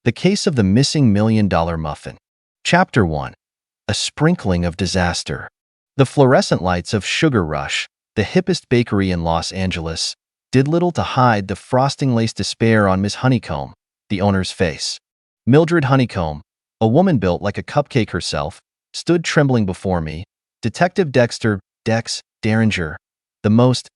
The Case of the Missing $1 Million Muffin. Chapter 1. A Sprinkling of Disaster. The fluorescent lights of Sugar Rush, the hippest bakery in Los Angeles, did little to hide the frosting-laced despair on Miss Honeycomb, the owner's face. Mildred Honeycomb, a woman built like a cupcake herself, stood trembling before me. Detective Dexter, Dex, Derringer, the most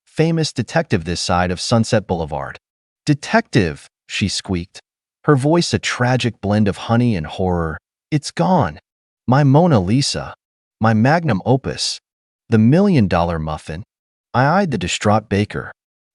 famous detective this side of Sunset Boulevard. "Detective," she squeaked, her voice a tragic blend of honey and horror. "It's gone. My Mona Lisa. My magnum opus. The $1 Million Muffin." I eyed the distraught baker.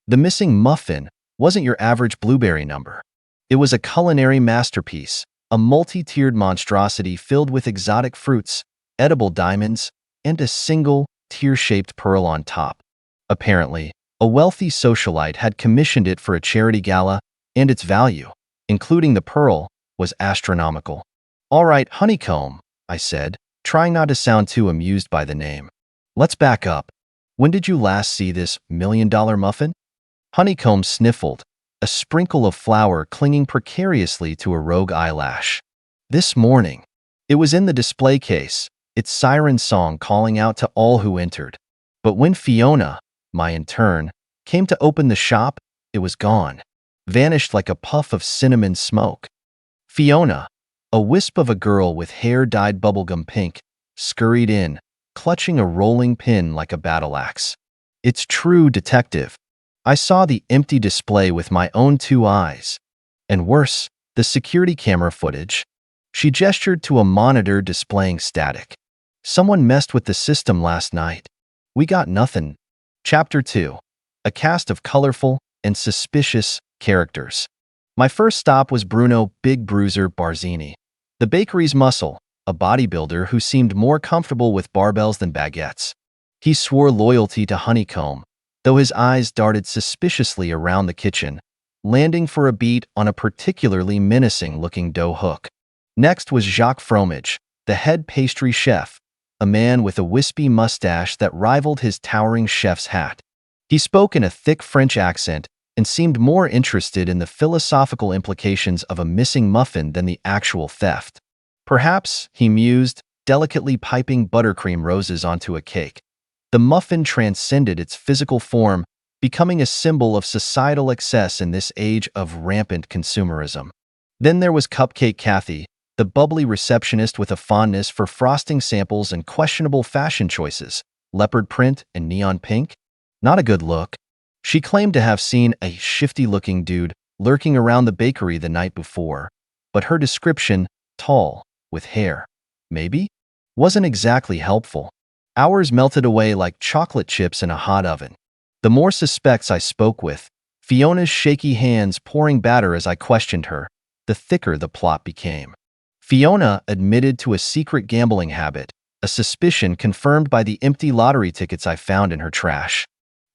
The missing muffin wasn't your average blueberry number. It was a culinary masterpiece, a multi-tiered monstrosity filled with exotic fruits, edible diamonds, and a single, tear-shaped pearl on top. Apparently, a wealthy socialite had commissioned it for a charity gala, and its value, including the pearl, was astronomical. "All right, Honeycomb," I said, trying not to sound too amused by the name. "Let's back up. When did you last see this $1 Million Muffin?" Honeycomb sniffled, a sprinkle of flour clinging precariously to a rogue eyelash. "This morning. It was in the display case, its siren song calling out to all who entered. But when Fiona, my intern, came to open the shop, it was gone. Vanished like a puff of cinnamon smoke." Fiona, a wisp of a girl with hair dyed bubblegum pink, scurried in, clutching a rolling pin like a battle axe. "It's true, detective. I saw the empty display with my own 2 eyes. And worse, the security camera footage." She gestured to a monitor displaying static. "Someone messed with the system last night. We got nothing." Chapter 2. A cast of colorful and suspicious characters. My first stop was Bruno Big Bruiser Barzini, the bakery's muscle, a bodybuilder who seemed more comfortable with barbells than baguettes. He swore loyalty to Honeycomb, though his eyes darted suspiciously around the kitchen, landing for a beat on a particularly menacing-looking dough hook. Next was Jacques Fromage, the head pastry chef, a man with a wispy mustache that rivaled his towering chef's hat. He spoke in a thick French accent and seemed more interested in the philosophical implications of a missing muffin than the actual theft. Perhaps, he mused, delicately piping buttercream roses onto a cake, the muffin transcended its physical form, becoming a symbol of societal excess in this age of rampant consumerism. Then there was Cupcake Kathy, the bubbly receptionist with a fondness for frosting samples and questionable fashion choices, leopard print and neon pink. Not a good look. She claimed to have seen a shifty-looking dude lurking around the bakery the night before, but her description, tall, with hair, maybe, wasn't exactly helpful. Hours melted away like chocolate chips in a hot oven. The more suspects I spoke with, Fiona's shaky hands pouring batter as I questioned her, the thicker the plot became. Fiona admitted to a secret gambling habit, a suspicion confirmed by the empty lottery tickets I found in her trash.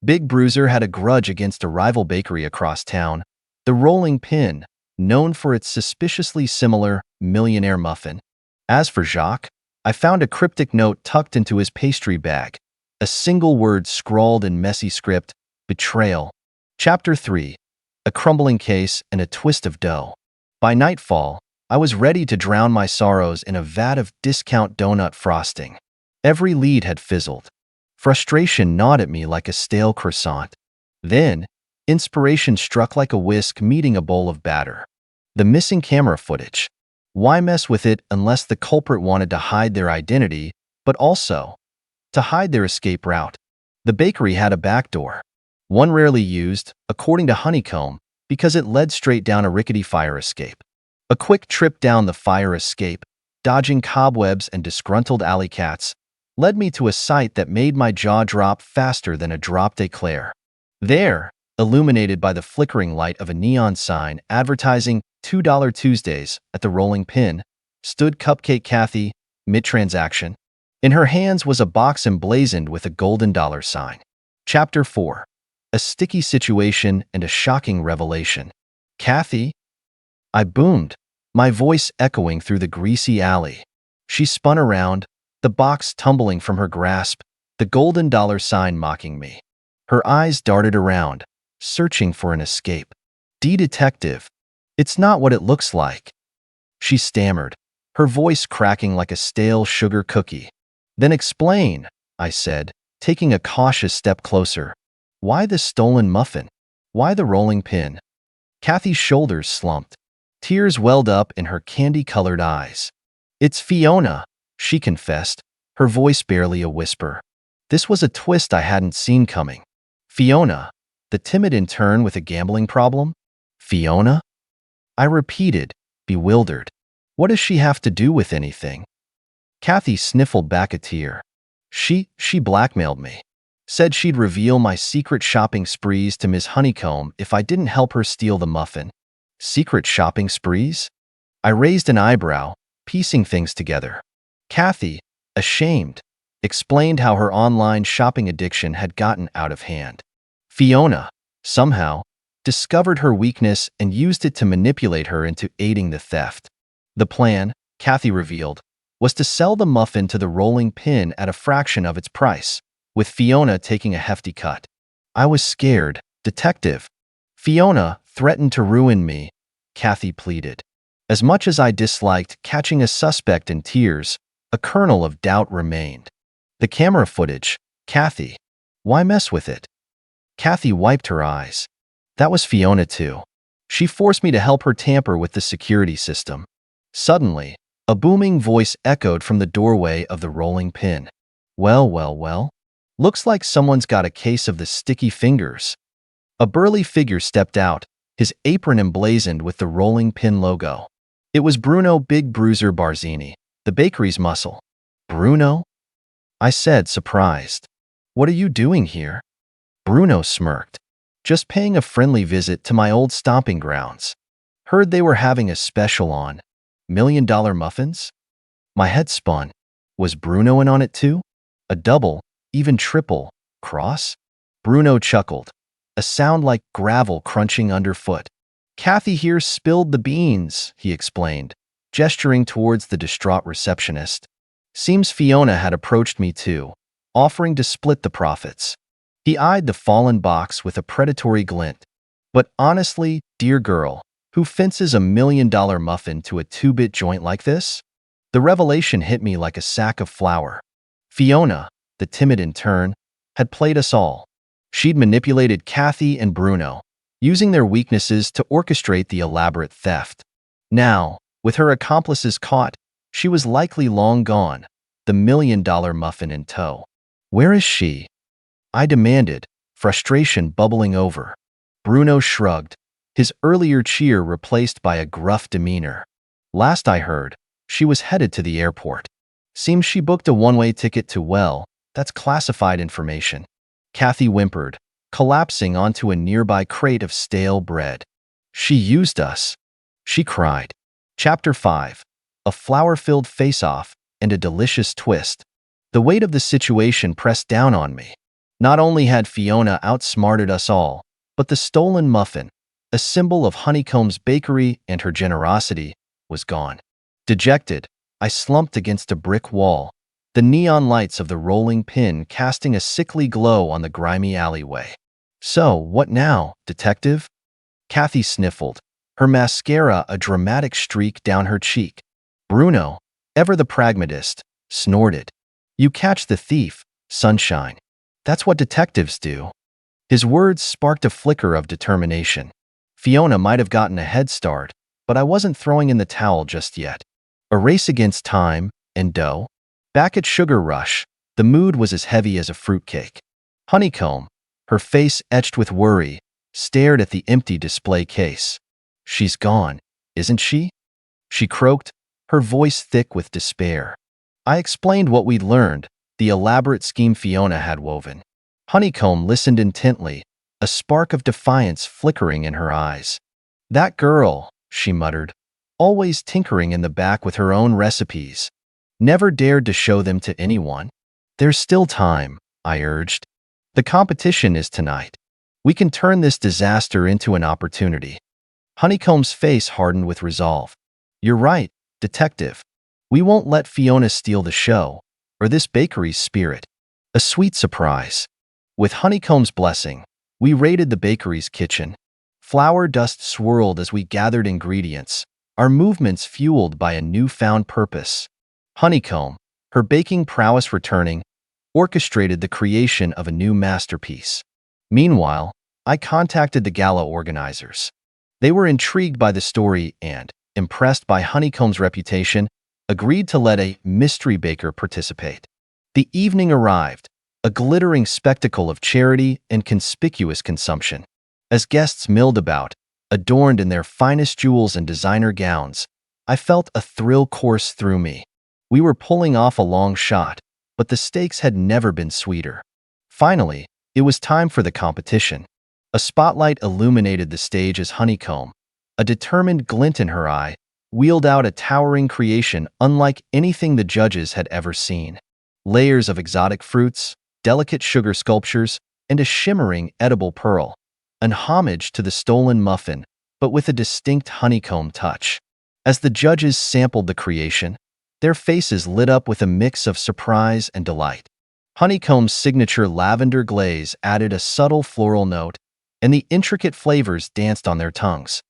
Big Bruiser had a grudge against a rival bakery across town, the Rolling Pin, known for its suspiciously similar millionaire muffin. As for Jacques, I found a cryptic note tucked into his pastry bag, a single word scrawled in messy script: betrayal. Chapter 3. A crumbling case and a twist of dough. By nightfall, I was ready to drown my sorrows in a vat of discount donut frosting. Every lead had fizzled. Frustration gnawed at me like a stale croissant. Then, inspiration struck like a whisk meeting a bowl of batter. The missing camera footage. Why mess with it unless the culprit wanted to hide their identity, but also to hide their escape route? The bakery had a back door. One rarely used, according to Honeycomb, because it led straight down a rickety fire escape. A quick trip down the fire escape, dodging cobwebs and disgruntled alley cats, led me to a sight that made my jaw drop faster than a drop d'éclair. There, illuminated by the flickering light of a neon sign advertising $2 Tuesdays at the Rolling Pin, stood Cupcake Kathy, mid-transaction. In her hands was a box emblazoned with a golden dollar sign. Chapter 4. A sticky situation and a shocking revelation. "Kathy?" I boomed, my voice echoing through the greasy alley. She spun around, the box tumbling from her grasp, the golden dollar sign mocking me. Her eyes darted around, searching for an escape. "Detective." It's not what it looks like, she stammered, her voice cracking like a stale sugar cookie. Then explain, I said, taking a cautious step closer. Why the stolen muffin? Why the rolling pin? Kathy's shoulders slumped. Tears welled up in her candy-colored eyes. It's Fiona, she confessed, her voice barely a whisper. This was a twist I hadn't seen coming. Fiona, the timid intern with a gambling problem? Fiona? I repeated, bewildered. What does she have to do with anything? Kathy sniffled back a tear. She blackmailed me. Said she'd reveal my secret shopping sprees to Miss Honeycomb if I didn't help her steal the muffin. Secret shopping sprees? I raised an eyebrow, piecing things together. Kathy, ashamed, explained how her online shopping addiction had gotten out of hand. Fiona, somehow, discovered her weakness and used it to manipulate her into aiding the theft. The plan, Kathy revealed, was to sell the muffin to the rolling pin at a fraction of its price, with Fiona taking a hefty cut. I was scared, detective. Fiona threatened to ruin me, Kathy pleaded. As much as I disliked catching a suspect in tears, a kernel of doubt remained. The camera footage, Kathy. Why mess with it? Kathy wiped her eyes. That was Fiona too. She forced me to help her tamper with the security system. Suddenly, a booming voice echoed from the doorway of the rolling pin. Well. Looks like someone's got a case of the sticky fingers. A burly figure stepped out, his apron emblazoned with the rolling pin logo. It was Bruno Big Bruiser Barzini, the bakery's muscle. Bruno? I said, surprised. What are you doing here? Bruno smirked. Just paying a friendly visit to my old stomping grounds. Heard they were having a special on $1 million muffins? My head spun. Was Bruno in on it too? A double, even triple, cross? Bruno chuckled, a sound like gravel crunching underfoot. Kathy here spilled the beans, he explained, gesturing towards the distraught receptionist. Seems Fiona had approached me too, offering to split the profits. He eyed the fallen box with a predatory glint. But honestly, dear girl, who fences $1 million muffin to a 2-bit joint like this? The revelation hit me like a sack of flour. Fiona, the timid intern, had played us all. She'd manipulated Kathy and Bruno, using their weaknesses to orchestrate the elaborate theft. Now, with her accomplices caught, she was likely long gone, the $1 million muffin in tow. Where is she? I demanded, frustration bubbling over. Bruno shrugged, his earlier cheer replaced by a gruff demeanor. Last I heard, she was headed to the airport. Seems she booked a one-way ticket to, well, that's classified information. Kathy whimpered, collapsing onto a nearby crate of stale bread. She used us, she cried. Chapter 5. A flour-filled face-off and a delicious twist. The weight of the situation pressed down on me. Not only had Fiona outsmarted us all, but the stolen muffin, a symbol of Honeycomb's bakery and her generosity, was gone. Dejected, I slumped against a brick wall, the neon lights of the rolling pin casting a sickly glow on the grimy alleyway. So, what now, detective? Kathy sniffled, her mascara a dramatic streak down her cheek. Bruno, ever the pragmatist, snorted. You catch the thief, sunshine. That's what detectives do. His words sparked a flicker of determination. Fiona might have gotten a head start, but I wasn't throwing in the towel just yet. A race against time and dough. Back at Sugar Rush, the mood was as heavy as a fruitcake. Honeycomb, her face etched with worry, stared at the empty display case. She's gone, isn't she? She croaked, her voice thick with despair. I explained what we'd learned, the elaborate scheme Fiona had woven. Honeycomb listened intently, a spark of defiance flickering in her eyes. That girl, she muttered, always tinkering in the back with her own recipes. Never dared to show them to anyone. There's still time, I urged. The competition is tonight. We can turn this disaster into an opportunity. Honeycomb's face hardened with resolve. You're right, detective. We won't let Fiona steal the show, or this bakery's spirit. A sweet surprise. With Honeycomb's blessing, we raided the bakery's kitchen. Flour dust swirled as we gathered ingredients, our movements fueled by a newfound purpose. Honeycomb, her baking prowess returning, orchestrated the creation of a new masterpiece. Meanwhile, I contacted the gala organizers. They were intrigued by the story and, impressed by Honeycomb's reputation, agreed to let a mystery baker participate. The evening arrived, a glittering spectacle of charity and conspicuous consumption. As guests milled about, adorned in their finest jewels and designer gowns, I felt a thrill course through me. We were pulling off a long shot, but the stakes had never been sweeter. Finally, it was time for the competition. A spotlight illuminated the stage as Honeycomb, a determined glint in her eye, wheeled out a towering creation unlike anything the judges had ever seen. Layers of exotic fruits, delicate sugar sculptures, and a shimmering edible pearl. An homage to the stolen muffin, but with a distinct honeycomb touch. As the judges sampled the creation, their faces lit up with a mix of surprise and delight. Honeycomb's signature lavender glaze added a subtle floral note, and the intricate flavors danced on their tongues.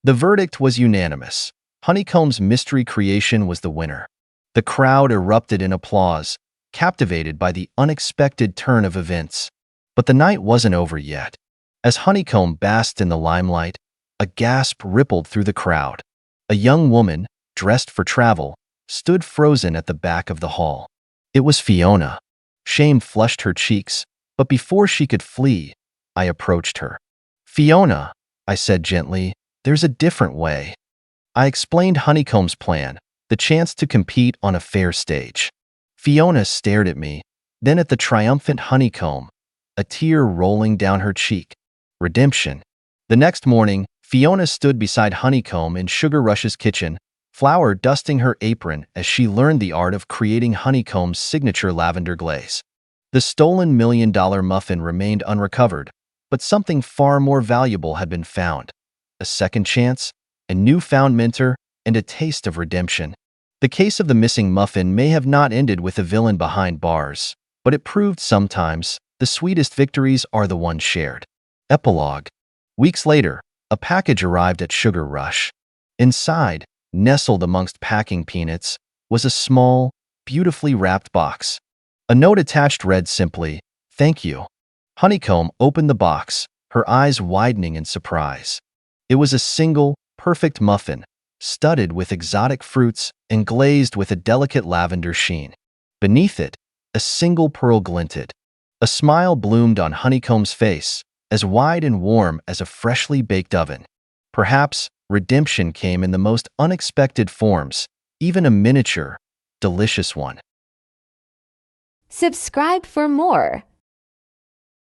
The verdict was unanimous. Honeycomb's mystery creation was the winner. The crowd erupted in applause, captivated by the unexpected turn of events. But the night wasn't over yet. As Honeycomb basked in the limelight, a gasp rippled through the crowd. A young woman, dressed for travel, stood frozen at the back of the hall. It was Fiona. Shame flushed her cheeks, but before she could flee, I approached her. "Fiona," I said gently, "there's a different way." I explained Honeycomb's plan, the chance to compete on a fair stage. Fiona stared at me, then at the triumphant Honeycomb, a tear rolling down her cheek. Redemption. The next morning, Fiona stood beside Honeycomb in Sugar Rush's kitchen, flour dusting her apron as she learned the art of creating Honeycomb's signature lavender glaze. The stolen $1 million muffin remained unrecovered, but something far more valuable had been found. A second chance, a newfound mentor, and a taste of redemption. The case of the missing muffin may have not ended with a villain behind bars, but it proved sometimes the sweetest victories are the ones shared. Epilogue. Weeks later, a package arrived at Sugar Rush. Inside, nestled amongst packing peanuts, was a small, beautifully wrapped box. A note attached read simply, "Thank you." Honeycomb opened the box, her eyes widening in surprise. It was a single, perfect muffin, studded with exotic fruits and glazed with a delicate lavender sheen. Beneath it, a single pearl glinted. A smile bloomed on Honeycomb's face, as wide and warm as a freshly baked oven. Perhaps redemption came in the most unexpected forms, even a miniature, delicious one. Subscribe for more.